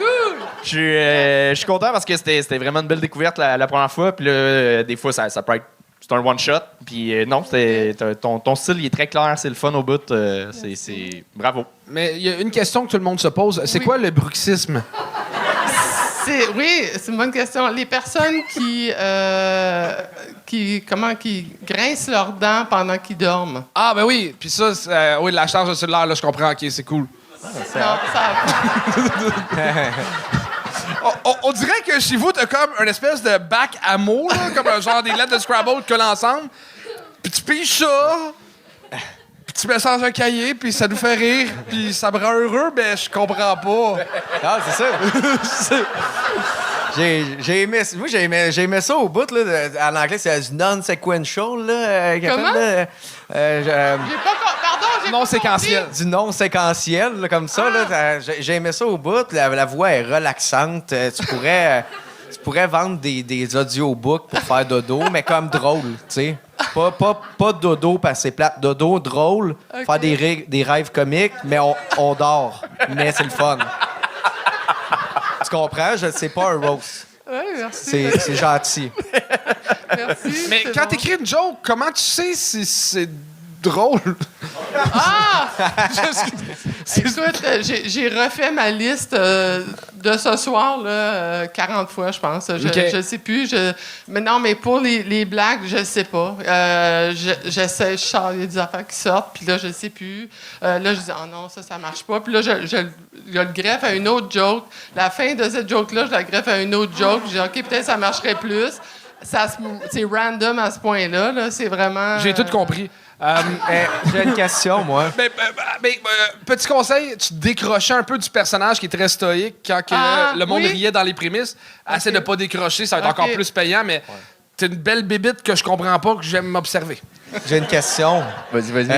Je suis content parce que c'était vraiment une belle découverte la première fois. Puis là, des fois, ça peut être... C'est un one-shot. Puis non, ton style, il est très clair. C'est le fun au bout. C'est... Bravo. Mais il y a une question que tout le monde se pose. C'est quoi le bruxisme? Oui, c'est une bonne question. Les personnes qui grincent leurs dents pendant qu'ils dorment. Ah, ben oui. Puis ça, oui, la charge de cellulaire, là, je comprends. OK, c'est cool. On dirait que chez vous, t'as comme une espèce de bac à mots, là, comme un genre des lettres de Scrabble collées ensemble. Puis tu piges ça, puis tu mets ça dans un cahier, puis ça nous fait rire, puis ça me rend heureux, mais je comprends pas. Ah, c'est ça. J'ai aimé ça au bout, là. En anglais, c'est du non-sequential, là. Comment? Pardon, j'ai Non pas séquentiel. Du non-séquentiel, là, comme ça, là. J'ai aimé ça au bout. La voix est relaxante. Tu pourrais vendre des audiobooks pour faire dodo, mais comme drôle, tu sais. Pas dodo parce que c'est plate. Dodo, drôle, Okay. faire des rêves comiques, mais on dort. Mais c'est le fun. Tu comprends? C'est pas un roast. Oui, merci. C'est gentil. Merci. Mais c'est quand bon. t'écris une joke, comment tu sais si c'est drôle? Ah! Écoute, j'ai refait ma liste de ce soir là, 40 fois, je pense. Je sais plus. Mais non, mais pour les blagues, je sais pas. J'essaie, il y a des affaires qui sortent, puis là, je sais plus. Là, je dis, oh non, ça marche pas. Puis là, je le greffe à une autre joke. La fin de cette joke-là, je la greffe à une autre joke. Je dis, OK, peut-être ça marcherait plus. C'est random à ce point-là. Là. C'est vraiment... J'ai tout compris. J'ai une question, moi. Petit conseil, tu te décrochais un peu du personnage qui est très stoïque quand le monde riait dans les prémices. Essaie de pas décrocher, ça va être encore plus payant, mais t'es une belle bébite que je comprends pas, que j'aime m'observer. J'ai une question. Vas-y.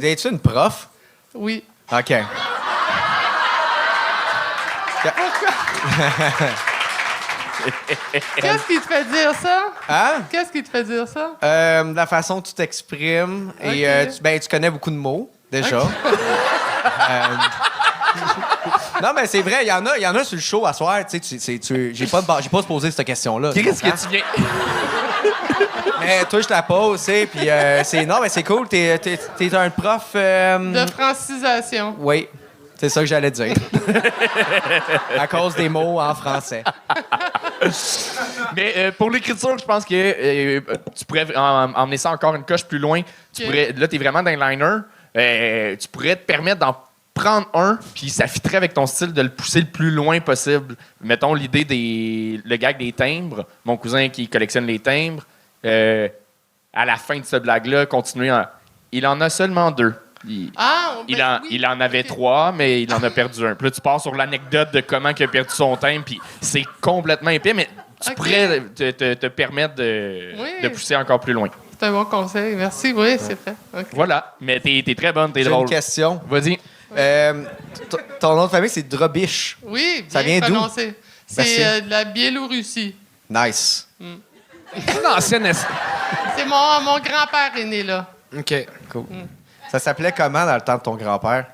Es-tu une prof? Oui. OK. Qu'est-ce qui te fait dire ça? Hein? Qu'est-ce qui te fait dire ça? La façon dont tu t'exprimes. Et Ok. tu connais beaucoup de mots, déjà. Non, mais c'est vrai, il y en a sur le show à soir. J'ai pas se poser cette question-là. Qu'est-ce que tu viens... Mais toi, je te la pose, tu sais, puis non, mais c'est cool. T'es un prof... De francisation. Oui, c'est ça que j'allais dire. À cause des mots en français. Mais pour l'écriture, je pense que tu pourrais emmener ça encore une coche plus loin. Là, t'es vraiment dans le liner. Tu pourrais te permettre d'en prendre un, puis ça fitterait avec ton style de le pousser le plus loin possible. Mettons l'idée le gag des timbres. Mon cousin qui collectionne les timbres. À la fin de ce blague-là, continuer en... Il en a seulement 2. Il en avait 3, mais il en a perdu un. Puis là, tu pars sur l'anecdote de comment il a perdu son timbre, puis c'est complètement épais, mais tu pourrais te permettre de pousser encore plus loin. C'est un bon conseil. Merci. Oui, c'est vrai. Okay. Voilà. Mais t'es très bonne, t'es J'ai drôle. une question. Vas-y. Ton nom de famille, c'est Drobiche. Oui, bien Ça vient d'où? prononcé. C'est de la Biélorussie. Nice. C'est une ancienne... C'est mon grand-père est né là. OK. Cool. Ça s'appelait comment dans le temps de ton grand-père?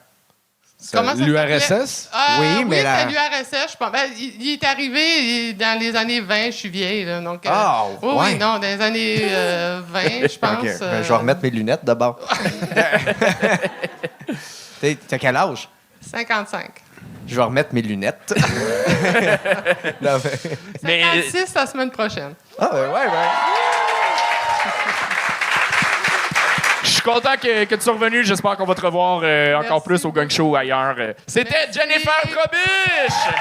Comment ça s'appelait? L'URSS? Oui, mais c'était l'URSS, je pense. Ben, il est arrivé dans les années 20, je suis vieille. Là, donc, oui, non, dans les années 20, je pense. OK. Ben, je vais remettre mes lunettes d'abord. T'as quel âge? 55. Je vais remettre mes lunettes. Là, 56 la semaine prochaine. Ah, ouais. Je suis content que tu sois revenu. J'espère qu'on va te revoir encore plus au Gang Show ou ailleurs. C'était Jennifer Drobiche!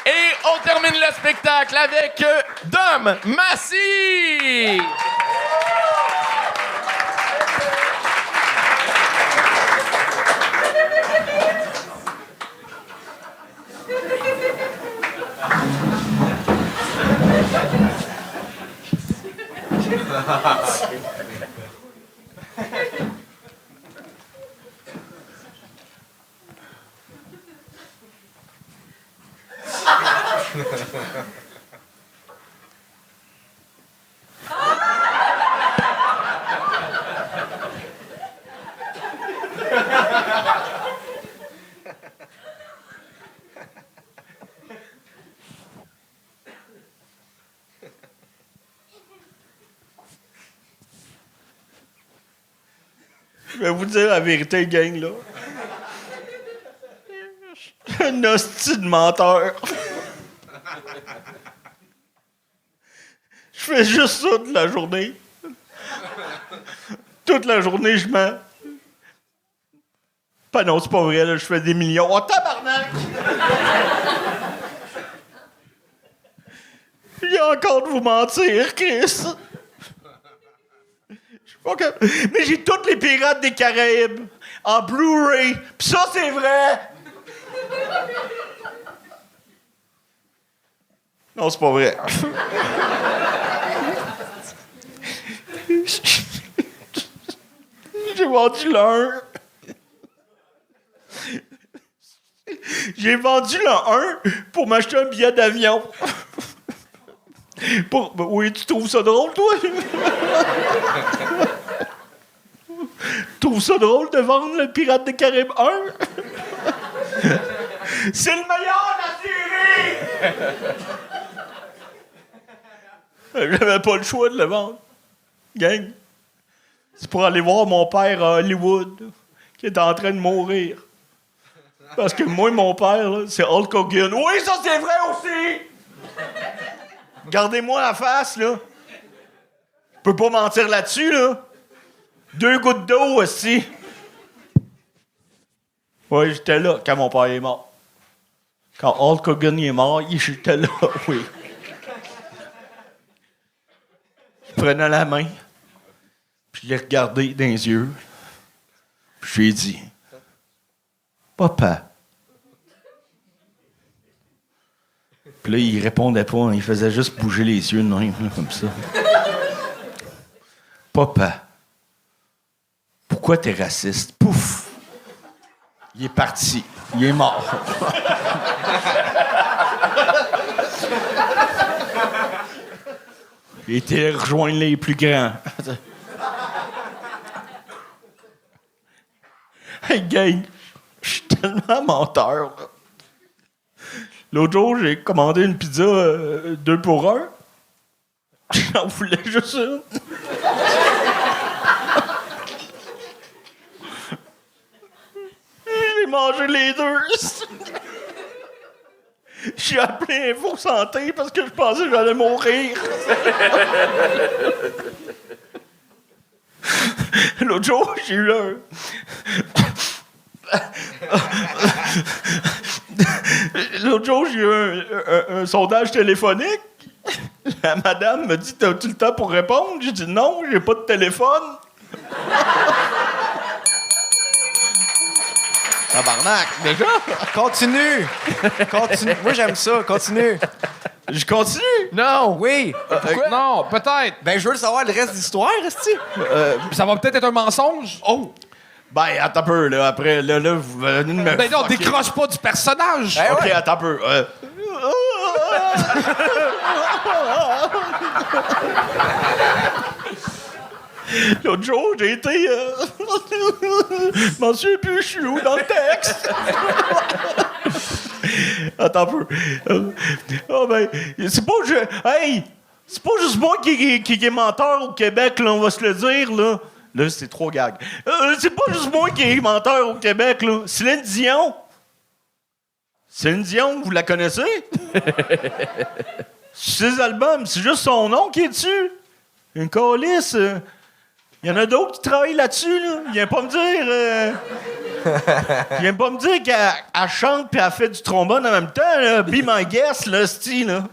Et on termine le spectacle avec Dom Massy! Je vais vous dire la vérité, gang, là. Un hostie de menteur. Je fais juste ça toute la journée. Toute la journée, je mens. Pas non, c'est pas vrai, là, je fais des millions. Oh, tabarnak! Il y a encore de vous mentir, Chris. OK. Mais j'ai toutes les Pirates des Caraïbes en Blu-ray. Pis ça, c'est vrai! Non, c'est pas vrai. J'ai vendu l'un. J'ai vendu le 1 pour m'acheter un billet d'avion. Oui, tu trouves ça drôle, toi? Tu trouves ça drôle de vendre le Pirate des Caraïbes 1? C'est le meilleur de la série! J'avais pas le choix de le vendre. Gang. C'est pour aller voir mon père à Hollywood, qui est en train de mourir. Parce que moi, mon père, là, c'est Hulk Hogan. Oui, ça, c'est vrai aussi! Gardez-moi la face, là. Je peux pas mentir là-dessus, là. 2 gouttes d'eau aussi. Oui, j'étais là quand mon père est mort. Quand Hulk Hogan est mort, j'étais là, oui. Je prenais la main, puis je l'ai regardé dans les yeux, puis je lui ai dit, « Papa. » Puis là, il répondait pas, il faisait juste bouger les yeux de même, là, comme ça. « Papa. Pourquoi t'es raciste? » Pouf! Il est parti. Il est mort. Il était rejoindre les plus grands. Hey, gang, je suis tellement menteur. Là. L'autre jour, j'ai commandé une pizza 2 pour 1. J'en voulais juste une. J'ai mangé les 2. J'ai appelé Info Santé parce que je pensais que j'allais mourir. L'autre jour, j'ai eu un sondage téléphonique. La madame me dit, t'as-tu le temps pour répondre? J'ai dit, non, j'ai pas de téléphone. Tabarnak, déjà? Continue! Continue. Moi, j'aime ça. Continue. Je continue? Non! Oui! Non, peut-être. Ben, je veux savoir le reste de l'histoire, esti. Ça va peut-être être un mensonge. Oh! Ben, attends un peu, là. Après, là, vous venez de me... Ben non, décroche pas du personnage. Ben OK, ouais. attends un peu. L'autre jour, j'ai été... Je m'en souviens plus, je suis où dans le texte? Attends un peu. Ben, c'est pas... Hey! C'est pas juste moi qui est menteur au Québec, là, on va se le dire, là. Là, c'est trop gag. C'est pas juste moi qui est menteur au Québec, là. Céline Dion. Céline Dion, vous la connaissez? Ses albums, c'est juste son nom qui est dessus. Une calice. Il y en a d'autres qui travaillent là-dessus, là. Il vient pas me dire... Il vient pas me dire qu'elle chante puis elle fait du trombone en même temps, là. Be my guest, là, style, là.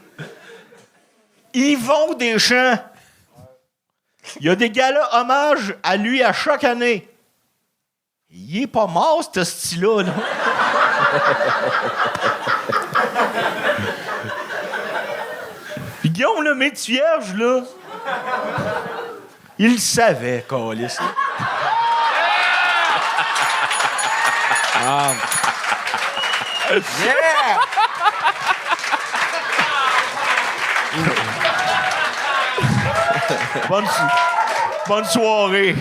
Yvon Deschamps. Il y a des galas hommages à lui à chaque année. Il est pas mort, ce style-là, là. Puis Guillaume le Métivierge, là, il le savait, câlisse. Yeah! Bonne soirée.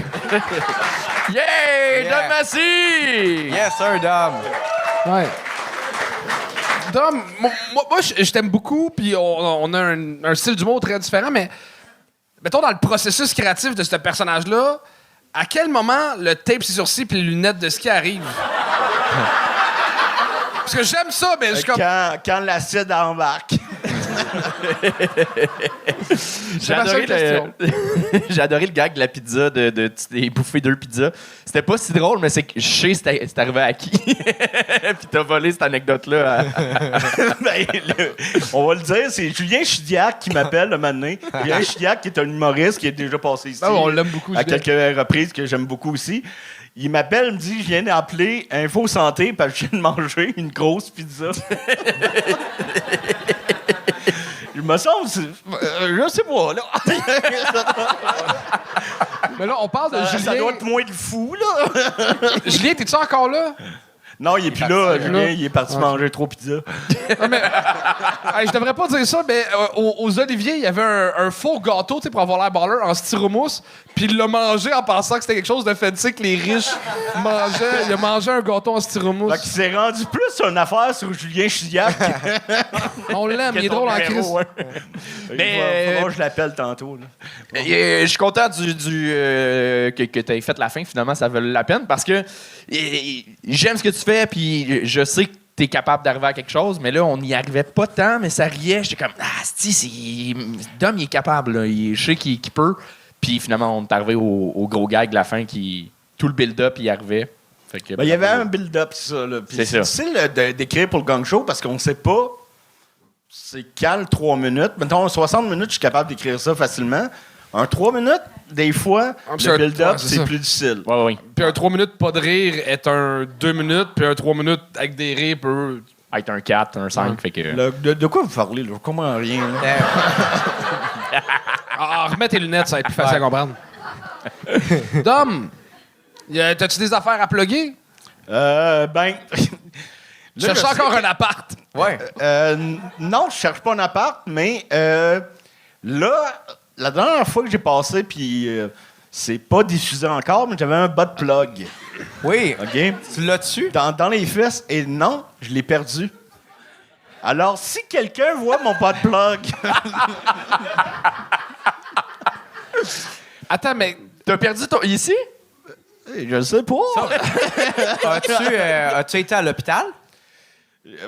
Yeah! Dom Massy! Yes, sir, Dom. Ouais. Dom, moi je t'aime beaucoup, puis on a un style d'humour très différent, mais mettons dans le processus créatif de ce personnage-là, à quel moment le tape sur sourcils puis les lunettes de ski arrivent? Parce que j'aime ça, mais je comme... Quand l'acide embarque. J'ai adoré, J'ai adoré le gag de la pizza, de bouffer 2 pizzas. C'était pas si drôle, mais c'est que je sais c'est arrivé à qui. Puis t'as volé cette anecdote-là. Ben, on va le dire, c'est Julien Chidiac qui m'appelle le matin. Julien Chidiac qui est un humoriste qui est déjà passé ici. on l'aime beaucoup. À quelques reprises que j'aime beaucoup aussi. Il m'appelle, me dit, je viens d'appeler Info Santé parce que je viens de manger une grosse pizza. Il me semble, je sais pas, là. Mais là, on parle de Julien. Ça doit être moins de fou, là. Julien, t'es-tu encore là? Non, il est plus là. Julien, il est parti manger 3 pizzas. Non, mais, hey, je devrais pas dire ça, mais aux Oliviers, il y avait un faux gâteau pour avoir l'air baller en styromousse, puis il l'a mangé en pensant que c'était quelque chose de fancy que les riches mangeaient. Il a mangé un gâteau en styromousse. Fait qu'il s'est rendu plus une affaire sur Julien Chidiac. On l'aime, il est drôle en crise. Mais faudra que je l'appelle tantôt. Là. Je suis content que tu aies fait la fin. Finalement, ça vaut la peine parce que j'aime ce que tu fais, puis je sais que tu es capable d'arriver à quelque chose, mais là, on n'y arrivait pas tant, mais ça riait. J'étais comme, Dom, il est capable. Là. Je sais qu'il peut. Puis finalement, on est arrivé au gros gag de la fin qui. Tout le build-up, il arrivait. Fait que, il y avait un build-up, ça. Là. C'est ça. C'est difficile d'écrire pour le gang show parce qu'on sait pas. C'est calme 3 minutes. Mettons, 60 minutes, je suis capable d'écrire ça facilement. Un 3 minutes, des fois, le build-up, c'est plus difficile. Oui. Puis un 3 minutes pas de rire est un 2 minutes, puis un 3 minutes avec des rires peut être un 4, un 5. Fait que... De quoi vous parlez? Là? Je comprends rien. Remets tes lunettes, ça va être plus facile à comprendre. Dom, t'as-tu des affaires à plugger? Ben... Je cherche encore un appart. Ouais. Non, je cherche pas un appart, mais là, la dernière fois que j'ai passé, puis c'est pas diffusé encore, mais j'avais un butt plug. Oui. OK? Tu l'as dessus? Dans les fesses, et non, je l'ai perdu. Alors, si quelqu'un voit mon butt plug... Attends, mais t'as perdu ton... Ici? Je sais pas. As-tu été à l'hôpital?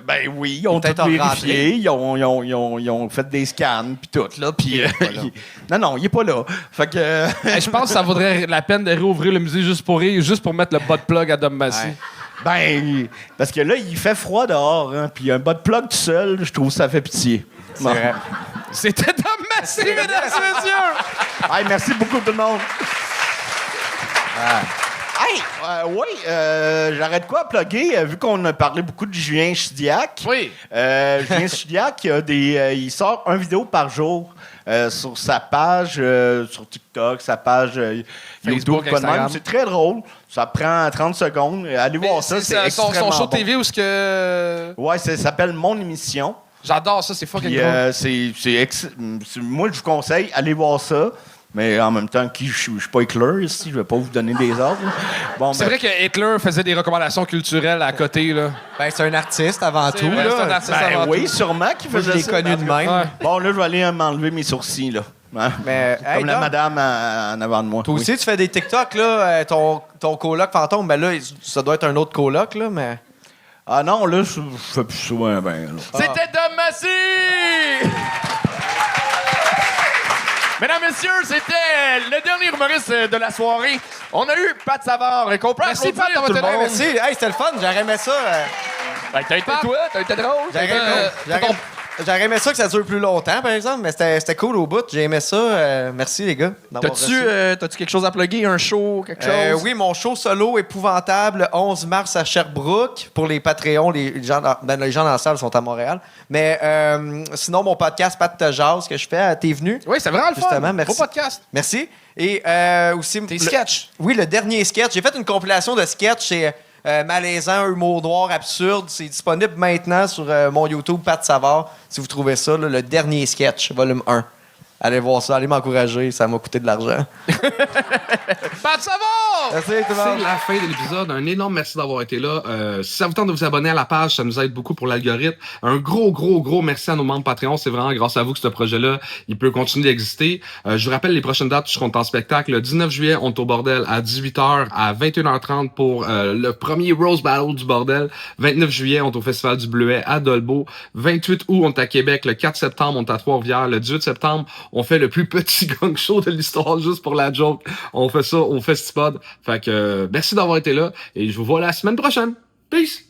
Ben oui, ils ont tout vérifié, ils ont fait des scans puis tout là, puis non, il est pas là. Fait que je pense que ça vaudrait la peine de réouvrir le musée juste pour rire, juste pour mettre le butt plug à Dom Massy. Ouais. Ben parce que là il fait froid dehors, hein, puis un butt plug tout seul, je trouve que ça fait pitié. C'est vrai. C'était Dom Massy, mesdames et messieurs. Hey, merci beaucoup tout le monde. Hey, oui, j'arrête quoi à plugger, vu qu'on a parlé beaucoup de Julien Chidiac. Oui. Julien Chidiac, il sort une vidéo par jour sur sa page, sur TikTok, sa page Facebook, YouTube. Instagram. C'est très drôle. Ça prend 30 secondes. Allez voir ça, c'est extrêmement son show bon. TV où ce que... Ouais, ça s'appelle Mon Émission. J'adore ça, c'est fucking Puis, drôle. moi, je vous conseille, allez voir ça. Mais en même temps, je suis pas Hitler ici, je vais pas vous donner des ordres. Bon, c'est vrai que Hitler faisait des recommandations culturelles à côté, là. Ben, c'est un artiste avant tout. Vrai, là. c'est un artiste ben avant oui, tout. sûrement qu'il faisait ça. Je l'ai connu de même. Ouais. Bon, là, je vais aller m'enlever mes sourcils, là. Hein? Mais, Comme hey, la Dom, madame en avant de moi. toi Oui. aussi, tu fais des TikTok, là. Ton coloc fantôme, ben là, ça doit être un autre coloc, là, mais... Ah non, là, je fais plus ça, ben, là. C'était Dom Massy! Mesdames, messieurs, c'était le dernier humoriste de la soirée. On a eu Pat Savard. Merci, Pat, tout le monde. Merci. Hey, c'était le fun. J'aurais aimé ça. Ben, t'as été toi, t'as été drôle. J'aurais aimé ça que ça dure plus longtemps, par exemple, mais c'était cool au bout. J'ai aimé ça. Merci, les gars. d'avoir reçu. T'as-tu quelque chose à plugger? Un show, quelque chose? Oui, mon show solo épouvantable, le 11 mars à Sherbrooke. Pour les Patreons, les gens dans la salle sont à Montréal. Mais sinon, mon podcast Pat te jase que je fais, t'es venu. Oui, c'est vraiment le fun. Justement, merci. Beau podcast. Merci. Et aussi... Tes sketchs. Oui, le dernier sketch. J'ai fait une compilation de sketchs. C'est malaisant, humour noir, absurde. C'est disponible maintenant sur mon YouTube, Pat Savard. Si vous trouvez ça, là, le dernier sketch, volume 1. allez voir ça, allez m'encourager, ça m'a coûté de l'argent. Pat Savard! Merci tout le C'est monde. la fin de l'épisode. Un énorme merci d'avoir été là. Si ça vous tente de vous abonner à la page, ça nous aide beaucoup pour l'algorithme. Un gros merci à nos membres Patreon. C'est vraiment grâce à vous que ce projet-là, il peut continuer d'exister. Je vous rappelle les prochaines dates, seront en spectacle. Le 19 juillet, on est au Bordel à 18h, à 21h30 pour le premier Rose Battle du Bordel. 29 juillet, on est au Festival du Bleuet à Dolbeau. 28 août, on est à Québec. Le 4 septembre, on est à Trois-Rivières. Le 18 septembre, on fait le plus petit gang show de l'histoire juste pour la joke. On fait ça au Festipod. Fait que merci d'avoir été là et je vous vois la semaine prochaine. Peace!